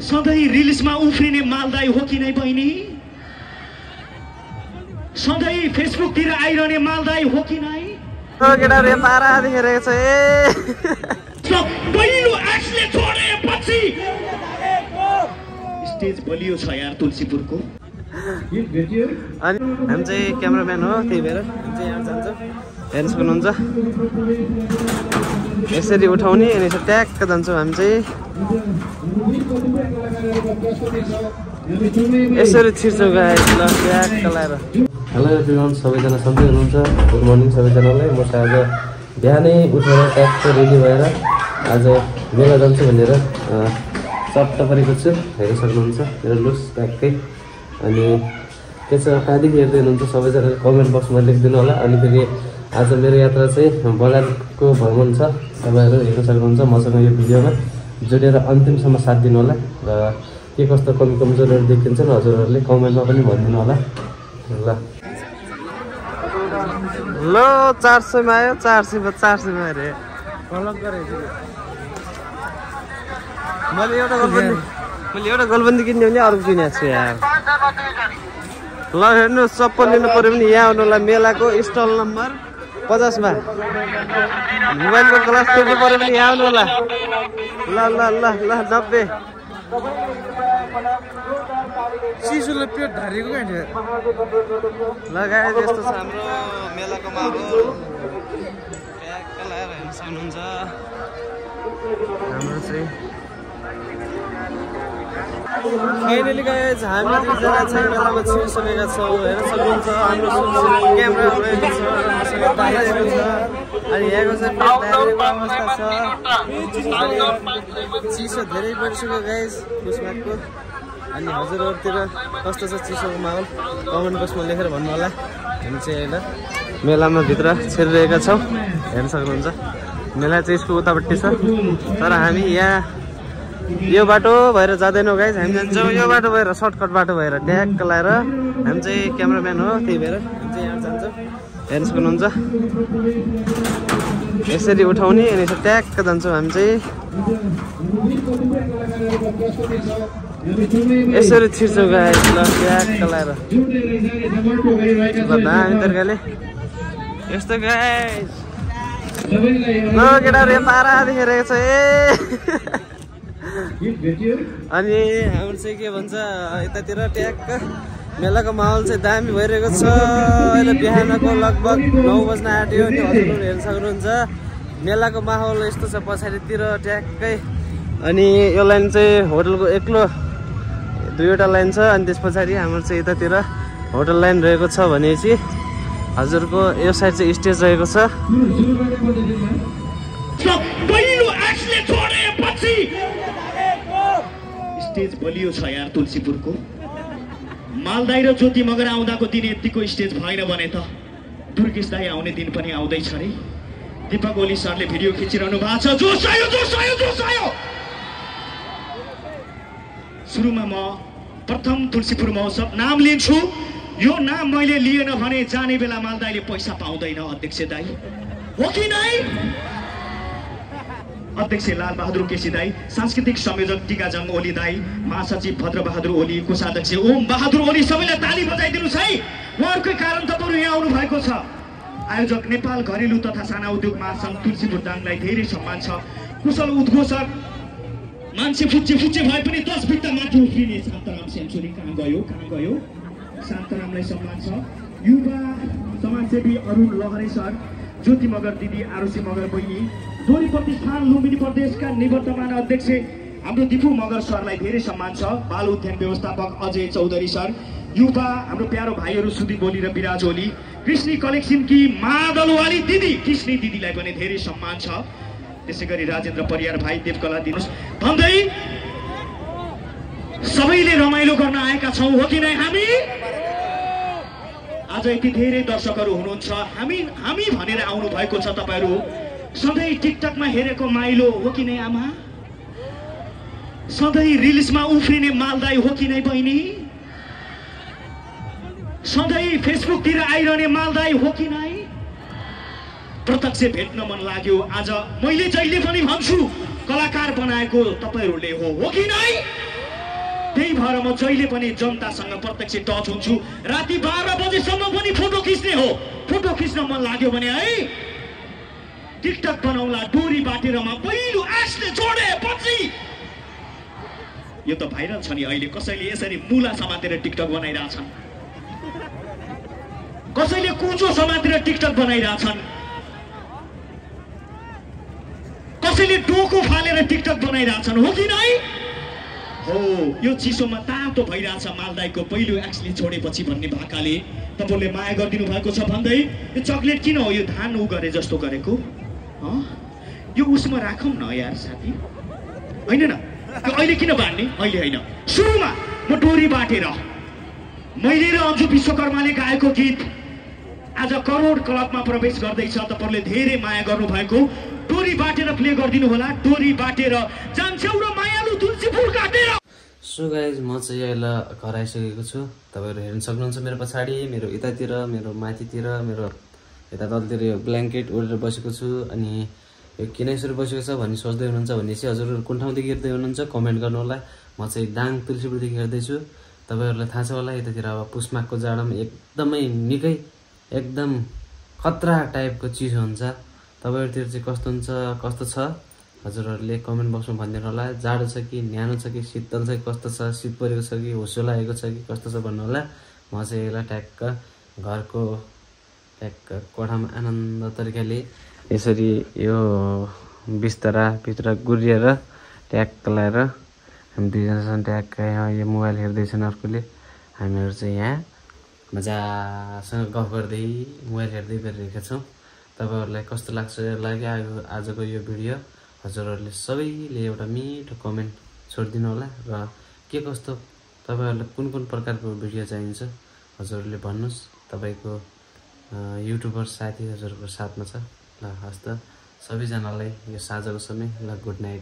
सधैँ रिल्समा उफ्रिने मालदाई हो कि नै बहिनी? सधैँ फेसबुकतिर आइरहने मालदाई हो कि नै? केटाहरु पारा देखिरहेको छ पहिलो एक्सले छोडेपछि स्टेज बलियो छ यार तुलसीपुरको। अनि हामी चाहिँ क्यामेराम्यान हो, त्यही भएर हामी चाहिँ यहाँ जान्छौँ। हेर्नु सक्नुहुन्छ यसरी उठाउने अनि ट्याक्क जान्छौँ हामी चाहिँ यसरी छिर्छौँ गाइस ल ट्याक्क लाएर। हेलो एभ्रिवान, सबैजना सन्चै हुनुहुन्छ? गुड मर्निङ सबैजनालाई। म चाहिँ आज बिहानै उठेर ट्याक्क रेडी भएर आज मेला जान्छु भनेर चट्ट परेको छु। हेर्न सक्नुहुन्छ मेरो लुक्स ट्याक्कै। अनि त्यसो कहाँदेखि हेर्दै हुनुहुन्छ सबैजनाले कमेन्ट बक्समा लेखिदिनु होला। अनि फेरि आज मेरो यात्रा चाहिँ बजारको भ्रमण छ, तपाईँहरू हेर्न सक्नुहुन्छ। मसँग यो भिडियोमा जोडेर अन्तिमसम्म साथ दिनु होला र के कस्तो कमी कमजोरहरू देखिन्छन् हजुरहरूले कमेन्टमा पनि भनिदिनु होला। ल 400 मा आयो, 400 मा अरे कलक गरेको मैले एउटा गोलबन्दी किन्ने भने अर्को किनेको छु यार। ल हेर्नु चप्पल लिनु पर्यो भने यहाँ आउनु होला। मेलाको स्टल नम्बर 50 मा मोबाइलको ग्लास तिर्नु पर्यो भने यहाँ आउनु होला। ल ल ल ल 90 चिसोले पेट ढारेको क्या लगाए जस्तो छ हाम्रो मेलाको माहौल। ट्याक्क लगाएर हेर्न सक्नुहुन्छ हाम्रो चाहिँ फाइनली गाइज हामी दुईजना चाहिँ मेलामा छिरिसकेका छौँ। हेर्न सक्नुहुन्छ हाम्रो क्यामेरा रहेको छ, मसँग दाइएको छ। अनि यहाँको चाहिँ अवस्था छ, चिसो धेरै बढिसक्यो गाइज पुसमाको। अनि हजुरहरूतिर कस्तो छ चिसोको माहौल कमेन्ट बक्समा लेखेर भन्नु होला। हामी चाहिँ अहिले मेलामा भित्र छिरिरहेका छौँ, हेर्न सक्नुहुन्छ। मेला चाहिँ यसको उतापट्टि छ, तर हामी यहाँ यो बाटो भएर जाँदैनौँ गाइज। हामी जान्छौँ यो बाटो भएर, सर्टकट बाटो भएर ट्याक्क लाएर। हामी चाहिँ क्यामेराम्यान हो, त्यही भएर हामी चाहिँ यहाँ जान्छौँ। हेर्न सक्नुहुन्छ यसरी उठाउने अनि ट्याक्क जान्छौँ हामी चाहिँ यसरी छिर्छौँ गाइस ल ट्याक्क लाएर। दामी तरिकाले यस्तो गाइस ल केटाहरु पारा देखिरहेको छ अनि हाम्रो चाहिँ के भन्छ यतातिर ट्याक्क मेलाको माहौल चाहिँ दामी भइरहेको छ। अहिले बिहानको लगभग 9 बज्न आँट्यो। अनि हजुरहरू हेर्न सक्नुहुन्छ मेलाको माहौल यस्तो छ पछाडितिर ट्याक्कै। अनि यो लाइन चाहिँ होटलको एक्लो 2वटा लाइन छ। अनि त्यस पछाडि हाम्रो चाहिँ यतातिर होटल लाइन रहेको छ भनेपछि हजुरको यो साइड चाहिँ स्टेज रहेको छ। स्टेज बलियो छ यार तुलसीपुरको। मालदाई र ज्योति मगर आउँदाको दिन यतिको स्टेज भएन भने त दुर्गेश दाई आउने दिन पनि आउँदैछ रे। दीपक ओली सरले भिडियो खिचिरहनु भएको छ। जोस आयो जोस आयो जोस आयो। सुरुमा म प्रथम तुलसीपुर महोत्सव नाम लिन्छु। यो नाम मैले लिएन भने जाने बेला मालदाईले पैसा पाउँदैन। अध्यक्ष दाई हो कि नै? अध्यक्ष लाल बहादुर केसी दाई, सांस्कृतिक संयोजक टिकाजङ ओली दाई, महासचिव भद्र बहादुर ओली, कोषाध्यक्ष ओम बहादुर ओली, सबैलाई ताली बजाइदिनुस् है। उहाँहरूकै कारण तपाईहरु यहाँ आउनु भएको छ। आयोजक नेपाल घरेलु तथा साना उद्योग महासंघ तुलसीपुर दाङलाई धेरै सम्मान छ। कुशल उद्घोषक मान्छे फुच्चे भए पनि 10 बित्ता माथि उफ्रिने शान्तराम सेन्चुरी कहाँ गयो? शान्तरामलाई सम्मान छ। युवा समाजसेवी अरुण लहरे सर, ज्योति मगर दिदी, आरुषी मगर बहिनी, दोरी प्रतिष्ठान लुम्बिनी प्रदेशका निवर्तमान अध्यक्ष हाम्रो दिपु मगर सरलाई धेरै सम्मान छ। बाल उद्यान व्यवस्थापक अजय चौधरी सर, युवा हाम्रो प्यारो भाइहरू सुदीप ओली र विराज ओली, कृष्णी कलेक्सनकी मादलवाली दिदी कृष्णी दिदीलाई पनि धेरै सम्मान छ। त्यसैगरी राजेन्द्र परियार भाइ, देवकला दिनुस् भन्दै सबैले रमाइलो गर्न आएका छौँ हो कि नै? हामी आज यति धेरै दर्शकहरू हुनुहुन्छ। हामी भनेर आउनु भएको छ। तपाईहरु सधैँ टिकटकमा हेरेको माइलो हो कि नै आमा? सधैँ रिल्समा उफ्रिने मालदाई हो कि नै बहिनी? सधैँ फेसबुकतिर आइरहने मालदाई हो कि नै? प्रत्यक्ष भेट्न मन लाग्यो। आज मैले जहिले पनि भन्छु कलाकार बनाएको तपाईहरुले हो कि नै? भएर म जहिले पनि जनतासँग प्रत्यक्ष टच हुन्छु। राति 12 बजेसम्म पनि फोटो खिच्ने हो। फोटो खिच्न मन लाग्यो भने है टिकटक बनाउला डोरी बाटेरमा पहिलो आशले जोडेपछि। यो त भाइरल छ नि अहिले। कसैले यसरी मुला समातेर टिकटक बनाइरहेछन्, कसैले कुचो समातेर टिकटक बनाइरहेछन्, कसैले डोको फालेर टिकटक बनाइरहेछन्, हो कि नै? हो, यो चिसोमा तातो भइरहेछ मालदाईको पहिलो एक्सले छोडेपछि भन्ने भाकाले तपाईँले माया गरिदिनु भएको छ भन्दै यो चक्लेट किन हो यो धान उ गरे जस्तो गरेको? यो उसमा राखौँ न यार साथी, होइन न? अहिले किन बाँड्ने? अहिले होइन, सुरुमा म डोरी बाटेर मैले र अन्जु विश्वकर्माले गाएको गीत आज करोड क्लबमा प्रवेश गर्दैछ। तपाईँहरूले धेरै माया गर्नुभएको डोरी बाटेर प्ले गरिदिनु होला। डोरी बाटेर जान्छ एउटा मायालु तुलसी फुल काटेर। सो गाइज म चाहिँ अहिले घर आइसकेको छु। तपाईँहरू हेर्न सक्नुहुन्छ मेरो पछाडि, मेरो यतातिर, मेरो माथितिर, मेरो यता तलतिर यो ब्ल्याङ्केट ओढेर बसेको छु। अनि यो किन यसरी बसेको छ भन्ने सोच्दै हुनुहुन्छ भने चाहिँ हजुरहरू कुन ठाउँदेखि हेर्दै हुनुहुन्छ कमेन्ट गर्नु होला। म चाहिँ दाङ तुलसीपुरदेखि हेर्दैछु। तपाईँहरूलाई थाहा छ होला यतातिर अब पुसमाघको जाडोमा एकदमै निकै एकदम खतरा टाइपको चिसो हुन्छ। तपाईँहरूतिर चाहिँ कस्तो हुन्छ, कस्तो छ हजुरहरूले कमेन्ट बक्समा भनिदिनु होला। जाडो छ कि न्यानो छ कि शीतल छ कि कस्तो छ, शीत परेको छ कि होसो लागेको छ कि कस्तो छ भन्नु होला। म चाहिँ यसलाई ट्याक्क घरको ट्याक्क कोठामा आनन्द तरिकाले यसरी यो बिस्ताराभित्र गुरिएर ट्याक्क लगाएर हामी दुईजनासँग ट्याक्क यहाँ यो मोबाइल हेर्दैछन् अर्कोले। हामीहरू चाहिँ यहाँ मजासँग गफ गर्दै मोबाइल हेर्दै गरिरहेका छौँ। तपाईँहरूलाई कस्तो लाग्यो आजको यो भिडियो? हजुरहरूले सबैले एउटा मिठो कमेन्ट छोडिदिनु होला र के कस्तो तपाईँहरूलाई कुन कुन प्रकारको भिडियो चाहिन्छ हजुरहरूले भन्नुहोस्। तपाईँको युट्युबर साथी हजुरहरूको साथमा छ। ल हस् त सबैजनालाई यो साँझको समय ल गुड नाइट।